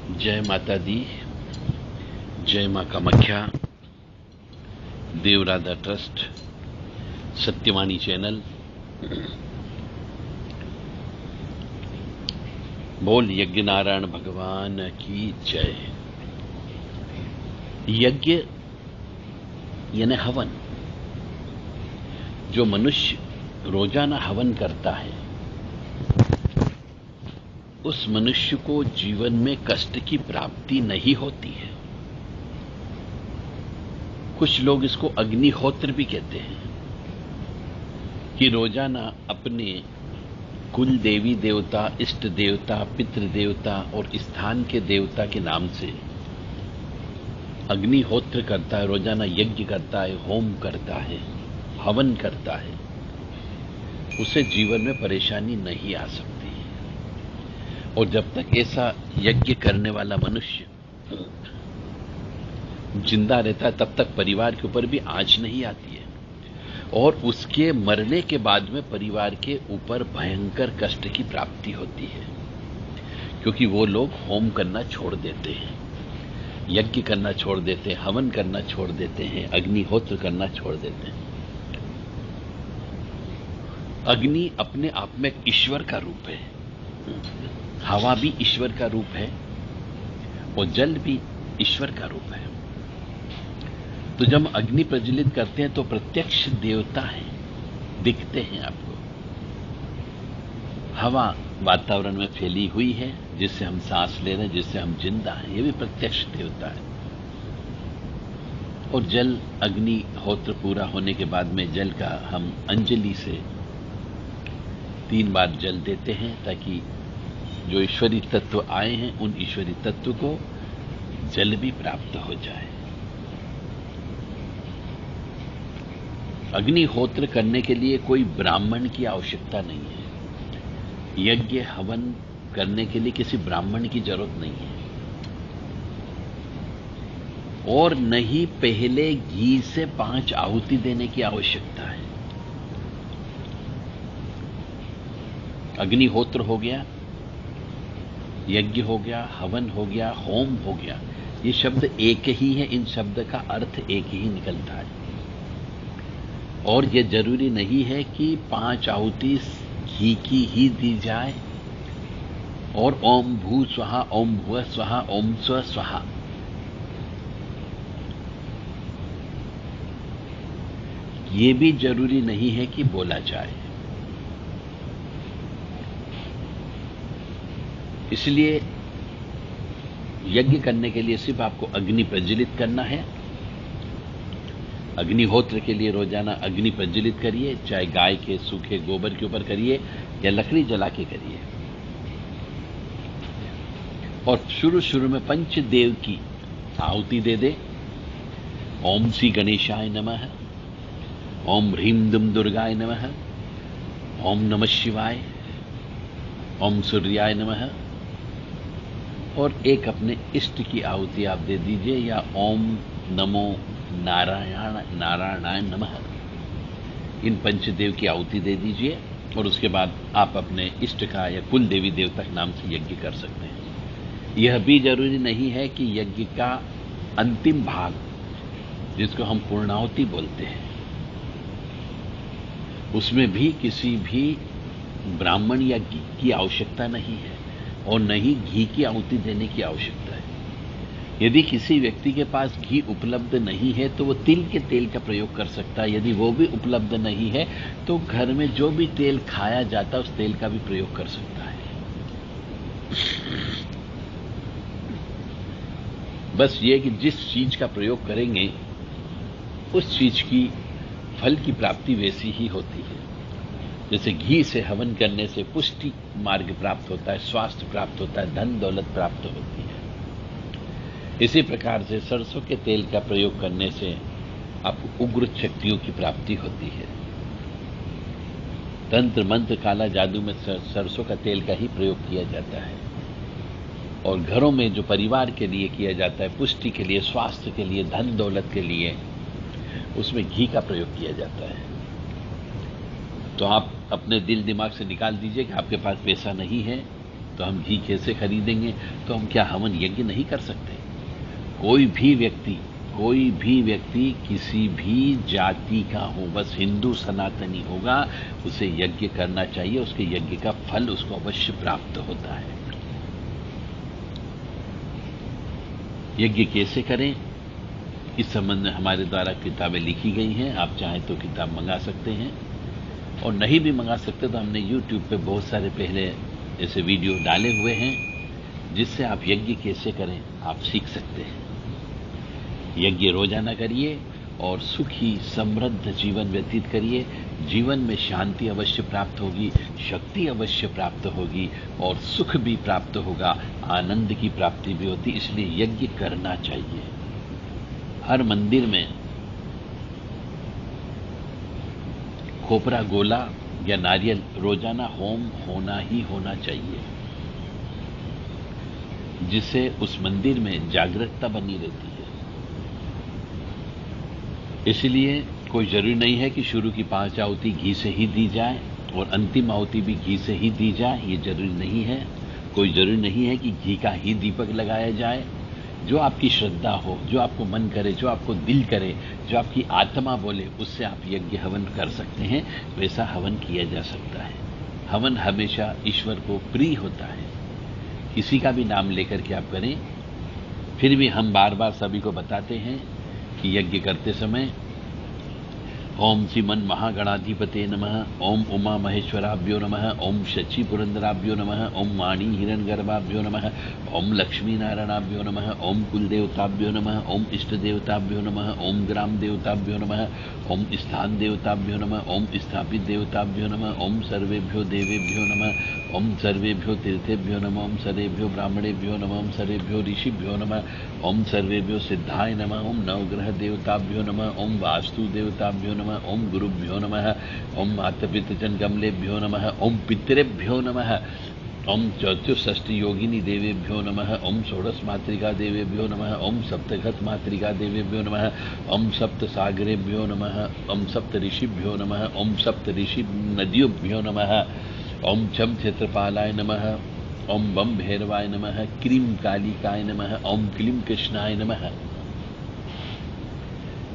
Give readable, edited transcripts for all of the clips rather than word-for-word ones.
जय माता दी, जय माँ कामाख्या, देवराधा ट्रस्ट, सत्यवाणी चैनल। बोल यज्ञ नारायण भगवान की जय। यज्ञ यानी हवन। जो मनुष्य रोजाना हवन करता है उस मनुष्य को जीवन में कष्ट की प्राप्ति नहीं होती है। कुछ लोग इसको अग्निहोत्र भी कहते हैं कि रोजाना अपने कुल देवी देवता, इष्ट देवता, पितृ देवता और स्थान के देवता के नाम से अग्निहोत्र करता है, रोजाना यज्ञ करता है, होम करता है, हवन करता है, उसे जीवन में परेशानी नहीं आ सकती। और जब तक ऐसा यज्ञ करने वाला मनुष्य जिंदा रहता है तब तक परिवार के ऊपर भी आंच नहीं आती है, और उसके मरने के बाद में परिवार के ऊपर भयंकर कष्ट की प्राप्ति होती है, क्योंकि वो लोग होम करना छोड़ देते हैं, यज्ञ करना छोड़ देते हैं, हवन करना छोड़ देते हैं, अग्निहोत्र करना छोड़ देते हैं। अग्नि अपने आप में ईश्वर का रूप है, हवा भी ईश्वर का रूप है और जल भी ईश्वर का रूप है। तो जब अग्नि प्रज्वलित करते हैं तो प्रत्यक्ष देवता है, दिखते हैं आपको। हवा वातावरण में फैली हुई है जिससे हम सांस ले रहे हैं, जिससे हम जिंदा हैं, ये भी प्रत्यक्ष देवता है। और जल अग्निहोत्र पूरा होने के बाद में जल का हम अंजलि से 3 बार जल देते हैं, ताकि जो ईश्वरी तत्व आए हैं उन ईश्वरी तत्व को जल भी प्राप्त हो जाए। अग्निहोत्र करने के लिए कोई ब्राह्मण की आवश्यकता नहीं है। यज्ञ हवन करने के लिए किसी ब्राह्मण की जरूरत नहीं है, और नहीं पहले घी से 5 आहुति देने की आवश्यकता है। अग्निहोत्र हो गया, यज्ञ हो गया, हवन हो गया, होम हो गया, ये शब्द एक ही है, इन शब्द का अर्थ एक ही निकलता है। और ये जरूरी नहीं है कि 5 आहुति घी की ही दी जाए और ओम भू स्वाहा, ओम भुव स्वाहा, ओम स्व स्वाहा। ये भी जरूरी नहीं है कि बोला जाए। इसलिए यज्ञ करने के लिए सिर्फ आपको अग्नि प्रज्वलित करना है। अग्निहोत्र के लिए रोजाना अग्नि प्रज्वलित करिए, चाहे गाय के सूखे गोबर के ऊपर करिए या लकड़ी जला के करिए। और शुरू में पंचदेव की आहुति दे दे। ओम श्री गणेशाय नमः, ओम ह्रीं दुम दुर्गाय नमः, ओम नमः शिवाय, ओम सूर्याय नमः। और एक अपने इष्ट की आहुति आप दे दीजिए, या ओम नमो नारायणाय नमः। इन पंचदेव की आहुति दे दीजिए और उसके बाद आप अपने इष्ट का या कुल देवी देवता के नाम से यज्ञ कर सकते हैं। यह भी जरूरी नहीं है कि यज्ञ का अंतिम भाग, जिसको हम पूर्णाहुति बोलते हैं, उसमें भी किसी भी ब्राह्मण या घी की आवश्यकता नहीं है, और न ही घी की आहुति देने की आवश्यकता है। यदि किसी व्यक्ति के पास घी उपलब्ध नहीं है तो वो तिल के तेल का प्रयोग कर सकता है। यदि वो भी उपलब्ध नहीं है तो घर में जो भी तेल खाया जाता है उस तेल का भी प्रयोग कर सकता है। बस ये कि जिस चीज का प्रयोग करेंगे उस चीज की फल की प्राप्ति वैसी ही होती है। जैसे घी से हवन करने से पुष्टि मार्ग प्राप्त होता है, स्वास्थ्य प्राप्त होता है, धन दौलत प्राप्त होती है। इसी प्रकार से सरसों के तेल का प्रयोग करने से आपको उग्र शक्तियों की प्राप्ति होती है। तंत्र मंत्र काला जादू में सरसों का तेल का ही प्रयोग किया जाता है, और घरों में जो परिवार के लिए किया जाता है, पुष्टि के लिए, स्वास्थ्य के लिए, धन दौलत के लिए, उसमें घी का प्रयोग किया जाता है। तो आप अपने दिल दिमाग से निकाल दीजिए कि आपके पास पैसा नहीं है, तो हम घी कैसे खरीदेंगे? तो हम क्या हवन यज्ञ नहीं कर सकते? कोई भी व्यक्ति किसी भी जाति का हो, बस हिंदू सनातनी होगा, उसे यज्ञ करना चाहिए, उसके यज्ञ का फल उसको अवश्य प्राप्त होता है। यज्ञ कैसे करें, इस संबंध में हमारे द्वारा किताबें लिखी गई हैं। आप चाहें तो किताब मंगा सकते हैं, और नहीं भी मंगा सकते तो हमने YouTube पे बहुत सारे पहले ऐसे वीडियो डाले हुए हैं, जिससे आप यज्ञ कैसे करें आप सीख सकते हैं। यज्ञ रोजाना करिए और सुखी समृद्ध जीवन व्यतीत करिए। जीवन में शांति अवश्य प्राप्त होगी, शक्ति अवश्य प्राप्त होगी, और सुख भी प्राप्त होगा, आनंद की प्राप्ति भी होती। इसलिए यज्ञ करना चाहिए। हर मंदिर में खोपरा गोला या नारियल रोजाना होम होना ही होना चाहिए, जिससे उस मंदिर में जागरूकता बनी रहती है। इसलिए कोई जरूरी नहीं है कि शुरू की 5 आहुति घी से ही दी जाए और अंतिम आहुति भी घी से ही दी जाए, ये जरूरी नहीं है। कोई जरूरी नहीं है कि घी का ही दीपक लगाया जाए। जो आपकी श्रद्धा हो, जो आपको मन करे, जो आपको दिल करे, जो आपकी आत्मा बोले, उससे आप यज्ञ हवन कर सकते हैं। वैसा हवन किया जा सकता है। हवन हमेशा ईश्वर को प्रिय होता है। किसी का भी नाम लेकर के आप करें। फिर भी हम बार बार सभी को बताते हैं कि यज्ञ करते समय ओम श्रीमन महागणाधिपते नमः, ओम उमा महेश्वराभ्यो नमः, ओम शची पुरंदराभ्यो नमः, ओम वाणी हिरण्यगर्भाभ्यो नमः, ओम लक्ष्मी नारायणाभ्यो नमः, ओम कुलदेवताभ्यो नमः, ओम इष्ट देवताभ्यो नमः, ओम ग्राम देवताभ्यो नमः, ओम स्थान देवताभ्यो नमः, ओम स्थापित देवताभ्यो नमः, ओम सर्वेभ्यो देवेभ्यो नमः, ओम सर्वेभ्यो तीर्थेभ्यो नमः, ओम सर्वेभ्यो ब्राह्मणेभ्यो नमः, ओम सर्वेभ्यो ऋषिभ्यो नमः, ओम सर्वेभ्यो सिद्धाय नमः, ओम नवग्रह देवताभ्यो नमः, ओम वास्तु देवताभ्यो नमः, ओम गुरुभ्यो नमः, ओम मातपितृजन कमलेभ्यो नमः, ओम पितरेभ्यो नमः, ओम चतुष्षष्टि योगिनी देवेभ्यो नमः, ओम षोडश मातृका देवेभ्यो नमः, ओम सप्तघत मातृका देवेभ्यो नमः, ओम सप्त सागरेभ्यो नमः, ओम सप्त ऋषिभ्यो नमः, ओम सप्त ऋषि नदियोभ्यो नमः, ओम छम क्षेत्रपालाय नमः, ओम बम भैरवाय नमः, क्रीम कालिकाय नमः, ओम क्लीम कृष्णाय नमः।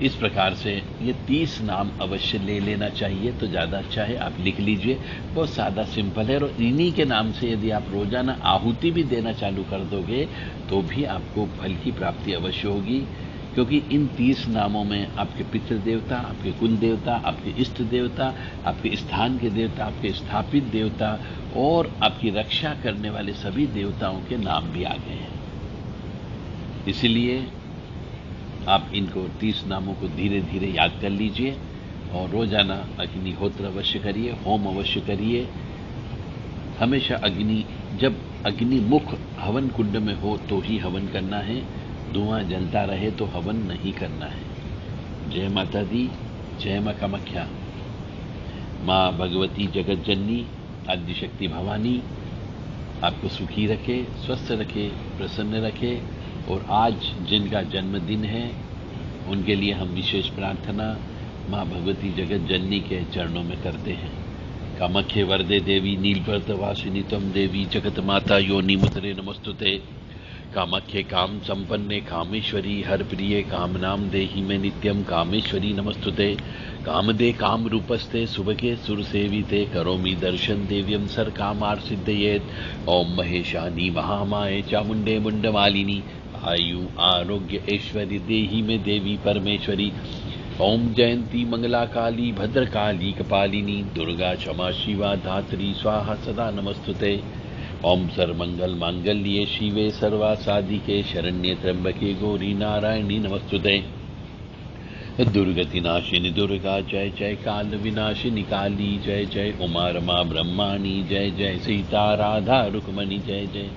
इस प्रकार से ये 30 नाम अवश्य ले लेना चाहिए तो ज्यादा अच्छा है। आप लिख लीजिए, बहुत सादा सिंपल है। और इन्हीं के नाम से यदि आप रोजाना आहुति भी देना चालू कर दोगे तो भी आपको फल की प्राप्ति अवश्य होगी, क्योंकि इन 30 नामों में आपके पितृ देवता, आपके कुल देवता, आपके इष्ट देवता, आपके स्थान के देवता, आपके स्थापित देवता और आपकी रक्षा करने वाले सभी देवताओं के नाम भी आ गए हैं। इसलिए आप इनको 30 नामों को धीरे धीरे याद कर लीजिए और रोजाना अग्निहोत्र अवश्य करिए, होम अवश्य करिए। हमेशा जब अग्निमुख हवन कुंड में हो तो ही हवन करना है। धुआं जलता रहे तो हवन नहीं करना है। जय माता दी, जय मां कामाख्या। मां भगवती जगत जननी आदिशक्ति भवानी आपको सुखी रखे, स्वस्थ रखे, प्रसन्न रखे। और आज जिनका जन्मदिन है उनके लिए हम विशेष प्रार्थना मां भगवती जगत जननी के चरणों में करते हैं। कामाख्ये वरदे देवी नीलपर्वतवासिनी त्वं देवी जगत माता योनि मुद्रे नमस्तुते। कामाख्ये काम संपन्ने कामेश्वरी हर प्रिये कामनाम देहि में नित्यम कामेश्वरी नमस्तुते। कामदे काम रूपस्ते सुभगे सुरसेविते करोमि दर्शन देव्यम सर कामार सिद्धयेत। ओम महेशानी महामाये चामुंडे मुंडमालिनी आयु आरोग्य ऐश्वर्य देहि में देवी परमेश्वरी। ओम जयंती मंगला काली भद्रकाली कपालिनी दुर्गा क्षमा शिवा धात्री स्वाहा सदा नमस्तुते। ओम सर्वमंगल मांगल्ये शिवे सर्वा साधिके शरण्ये त्र्यंबके गौरी नारायणी नमस्तुते। दुर्गति नाशिनी दुर्गा जय जय, काल विनाशिनी काली जय जय, उमा रमा ब्रह्माणी जय जय, सीता राधा रुक्मणी जय जय।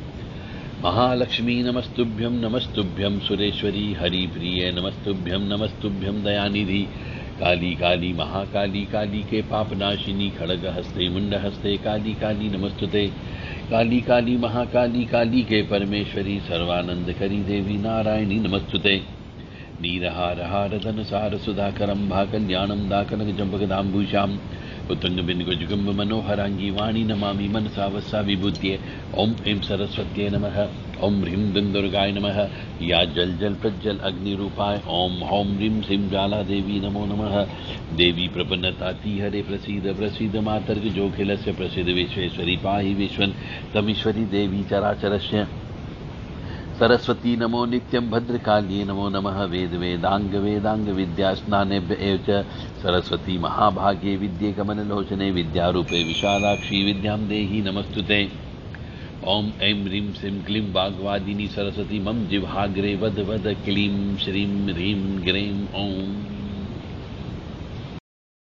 महालक्ष्मी नमस्तुभ्यं नमस्तुभ्यं, सुरेश्वरी हरिप्रिय नमस्तुभ्यं नमस्तुभ्यं, दयानिधि काली काली महाकाली काली के पापनाशिनी खड़ग हस्ते मुंड हस्ते काली काली नमस्तुते। काली काली महाकाली काली के परमेश्वरी सर्वानंद करी देवी नारायणी नमस्तुते। नीरहार हार धन सार सुधाकरं भा कल्याणं दाकनक जंबकदाम्बुजां उत्तंगबिन्दुकुजुगम्ब मनोहरांगी वाणी नमामि मनसा वसा विभूत्ये। ओम ऐं सरस्वत्यै नमः। ओम ह्रीं दुर्गाय नमः। या जल जल प्रज्वल अग्निरूपाय ओम हौं ह्रीं श्रीं ज्वाला देवी नमो नमः। देवी प्रपन्नताति हरे प्रसीद प्रसीद मातर्ग जोखिलस्य प्रसीद विश्वेश्वरी पाहि विश्वं तमीश्वरी देवी चराचरस्य सरस्वती नमो नित्यं भद्रकाल्ये नमो नमः। वेद वेदांग वेदांग विद्यास्नानेभ्य एव च सरस्वती महाभागे विद्ये कमललोचने विद्यारूपे विशालाक्षी विद्यां देहि नमस्तुते। ओम ऐं ह्रीं श्रीं क्लीं वाग्वादिनी सरस्वती मम जिह्वाग्रे वद वद क्लीं श्रीं ह्रीं ग्रीं ओम।